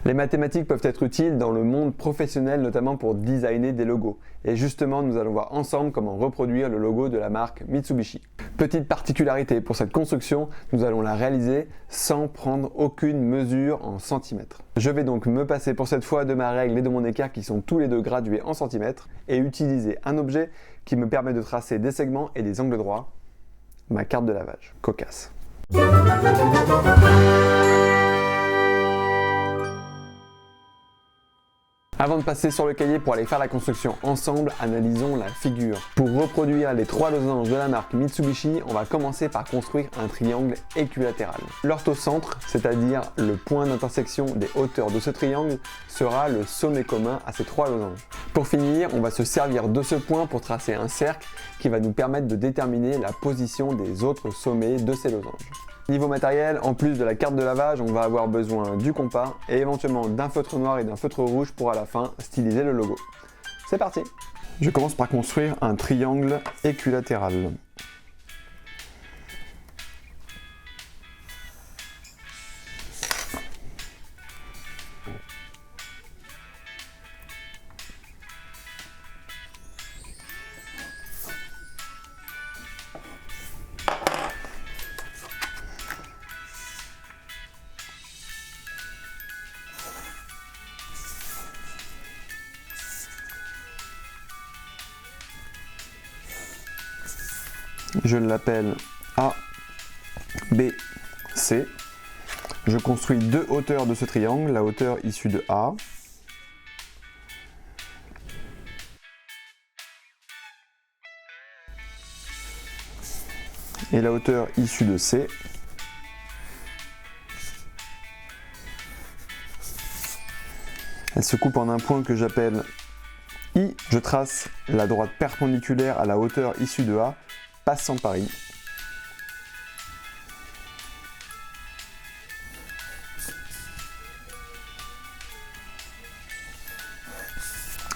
Les mathématiques peuvent être utiles dans le monde professionnel, notamment pour designer des logos. Et justement, nous allons voir ensemble comment reproduire le logo de la marque Mitsubishi. Petite particularité, pour cette construction, nous allons la réaliser sans prendre aucune mesure en centimètres. Je vais donc me passer pour cette fois de ma règle et de mon équerre qui sont tous les deux gradués en centimètres et utiliser un objet qui me permet de tracer des segments et des angles droits, ma carte de lavage. Cocasse. Avant de passer sur le cahier pour aller faire la construction ensemble, analysons la figure. Pour reproduire les 3 losanges de la marque Mitsubishi, on va commencer par construire un triangle équilatéral. L'orthocentre, c'est-à-dire le point d'intersection des hauteurs de ce triangle, sera le sommet commun à ces 3 losanges. Pour finir, on va se servir de ce point pour tracer un cercle qui va nous permettre de déterminer la position des autres sommets de ces losanges. Niveau matériel, en plus de la carte de lavage, on va avoir besoin du compas et éventuellement d'un feutre noir et d'un feutre rouge pour à la fin styliser le logo. C'est parti! Je commence par construire un triangle équilatéral. Je l'appelle A, B, C. Je construis 2 hauteurs de ce triangle, la hauteur issue de A et la hauteur issue de C. Elle se coupe en un point que j'appelle I. Je trace la droite perpendiculaire à la hauteur issue de A, passant par I.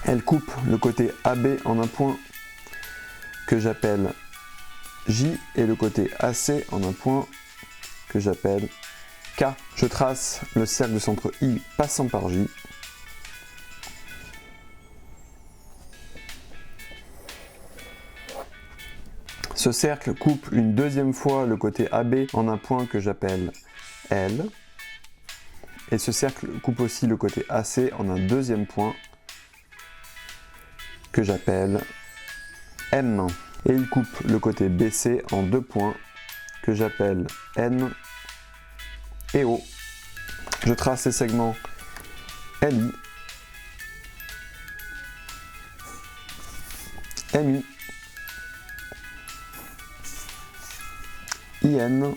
Elle coupe le côté AB en un point que j'appelle J et le côté AC en un point que j'appelle K. Je trace le cercle de centre I passant par J. Ce cercle coupe une deuxième fois le côté AB en un point que j'appelle L. Et ce cercle coupe aussi le côté AC en un deuxième point que j'appelle M. Et il coupe le côté BC en 2 points que j'appelle N et O. Je trace ces segments LI, MI, IN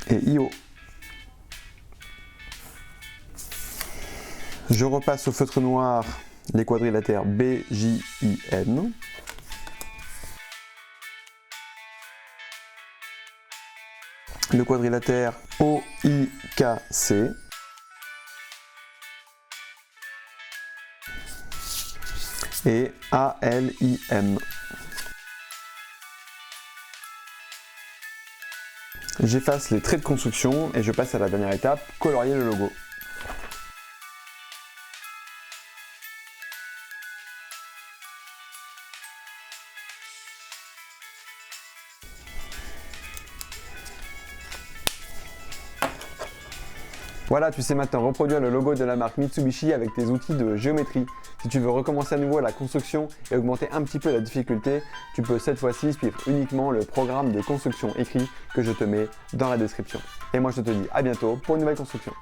et IO. Je repasse au feutre noir les quadrilatères B, J, I, N. Le quadrilatère O, I, K, C. Et A, L, I, M. J'efface les traits de construction et je passe à la dernière étape, colorier le logo. Voilà, tu sais maintenant reproduire le logo de la marque Mitsubishi avec tes outils de géométrie. Si tu veux recommencer à nouveau la construction et augmenter un petit peu la difficulté, tu peux cette fois-ci suivre uniquement le programme de construction écrit que je te mets dans la description. Et moi je te dis à bientôt pour une nouvelle construction.